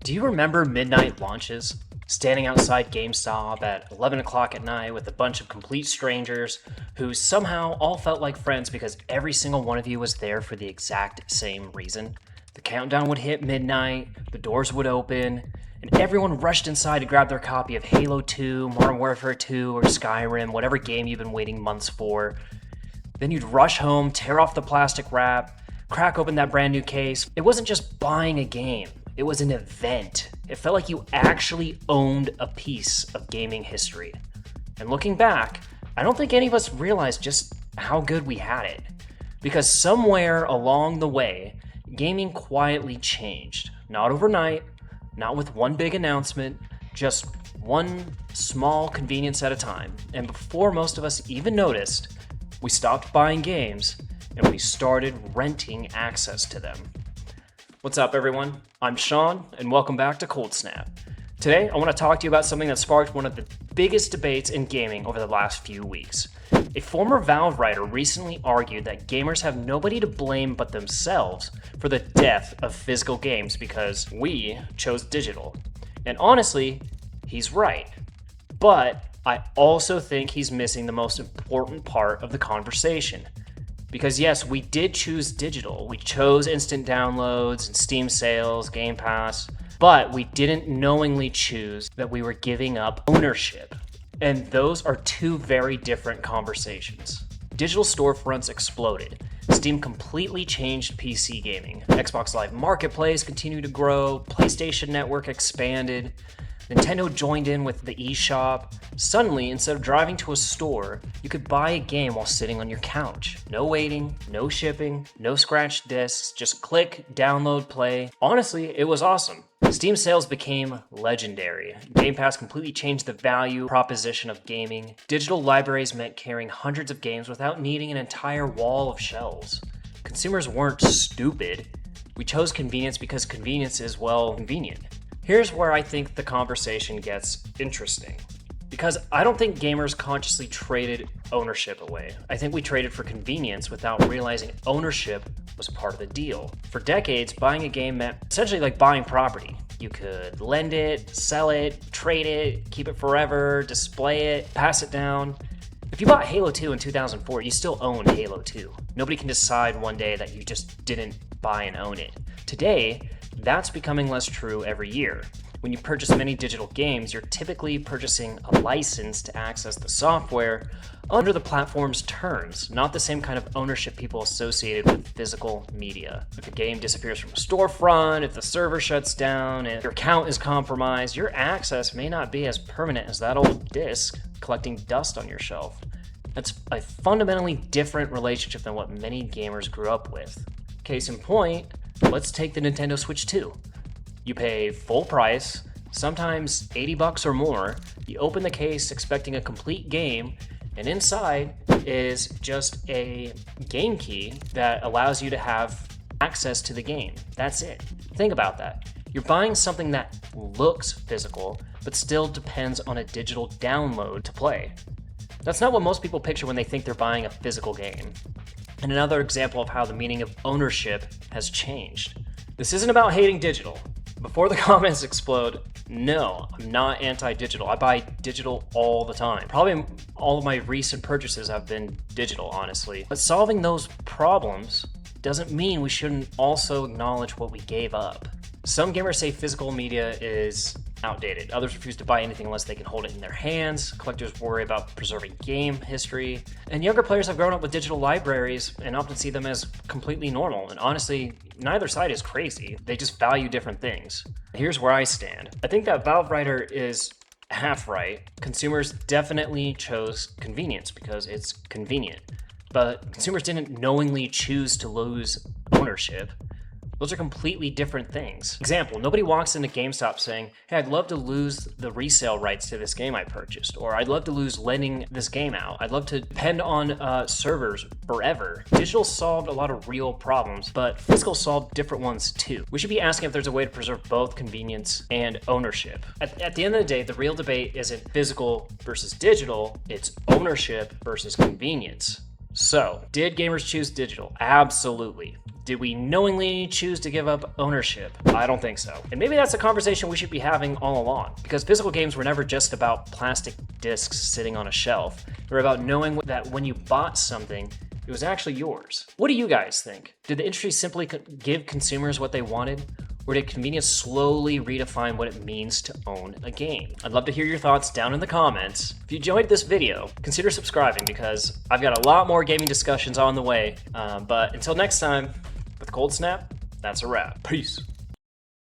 Do you remember midnight launches? Standing outside GameStop at 11 o'clock at night with a bunch of complete strangers who somehow all felt like friends because every single one of you was there for the exact same reason? The countdown would hit midnight, the doors would open, and everyone rushed inside to grab their copy of Halo 2, Modern Warfare 2, or Skyrim, whatever game you've been waiting months for. Then you'd rush home, tear off the plastic wrap, crack open that brand new case. It wasn't just buying a game. It was an event. It felt like you actually owned a piece of gaming history. And looking back, I don't think any of us realized just how good we had it. Because somewhere along the way, gaming quietly changed. Not overnight, not with one big announcement, just one small convenience at a time. And before most of us even noticed, we stopped buying games and we started renting access to them. What's up, everyone? I'm Sean, and welcome back to Cold Snap. Today, I want to talk to you about something that sparked one of the biggest debates in gaming over the last few weeks. A former Valve writer recently argued that gamers have nobody to blame but themselves for the death of physical games because we chose digital. And honestly, he's right. But I also think he's missing the most important part of the conversation. Because yes, we did choose digital. We chose instant downloads and Steam sales, Game Pass, but we didn't knowingly choose that we were giving up ownership. And those are two very different conversations. Digital storefronts exploded. Steam completely changed PC gaming. Xbox Live Marketplace continued to grow. PlayStation Network expanded. Nintendo joined in with the eShop. Suddenly, instead of driving to a store, you could buy a game while sitting on your couch. No waiting, no shipping, no scratched discs, just click, download, play. Honestly, it was awesome. Steam sales became legendary. Game Pass completely changed the value proposition of gaming. Digital libraries meant carrying hundreds of games without needing an entire wall of shelves. Consumers weren't stupid. We chose convenience because convenience is, well, convenient. Here's where I think the conversation gets interesting. Because I don't think gamers consciously traded ownership away. I think we traded for convenience without realizing ownership was part of the deal. For decades, buying a game meant essentially like buying property. You could lend it, sell it, trade it, keep it forever, display it, pass it down. If you bought Halo 2 in 2004, you still own Halo 2. Nobody can decide one day that you just didn't buy and own it. Today, that's becoming less true every year. When you purchase many digital games, you're typically purchasing a license to access the software under the platform's terms, not the same kind of ownership people associated with physical media. If a game disappears from a storefront, if the server shuts down, if your account is compromised, your access may not be as permanent as that old disc collecting dust on your shelf. That's a fundamentally different relationship than what many gamers grew up with. Case in point, let's take the Nintendo Switch 2. You pay full price, sometimes $80 or more. You open the case expecting a complete game, and inside is just a game key that allows you to have access to the game. That's it. Think about that. You're buying something that looks physical, but still depends on a digital download to play. That's not what most people picture when they think they're buying a physical game. And another example of how the meaning of ownership has changed. This isn't about hating digital. Before the comments explode, no, I'm not anti-digital. I buy digital all the time. Probably all of my recent purchases have been digital, honestly. But solving those problems doesn't mean we shouldn't also acknowledge what we gave up. Some gamers say physical media is outdated. Others refuse to buy anything unless they can hold it in their hands. Collectors worry about preserving game history. And younger players have grown up with digital libraries and often see them as completely normal. And honestly, neither side is crazy. They just value different things. Here's where I stand. I think that Valve writer is half right. Consumers definitely chose convenience because it's convenient. But consumers didn't knowingly choose to lose ownership. Those are completely different things. Example, nobody walks into GameStop saying, hey, I'd love to lose the resale rights to this game I purchased, or I'd love to lose lending this game out. I'd love to depend on servers forever. Digital solved a lot of real problems, but physical solved different ones too. We should be asking if there's a way to preserve both convenience and ownership. At the end of the day, the real debate isn't physical versus digital, it's ownership versus convenience. So, did gamers choose digital? Absolutely. Did we knowingly choose to give up ownership? I don't think so. And maybe that's a conversation we should be having all along, because physical games were never just about plastic discs sitting on a shelf. They were about knowing that when you bought something, it was actually yours. What do you guys think? Did the industry simply give consumers what they wanted? Or did convenience slowly redefine what it means to own a game? I'd love to hear your thoughts down in the comments. If you enjoyed this video, consider subscribing because I've got a lot more gaming discussions on the way. But until next time, with Cold Snap, that's a wrap. Peace.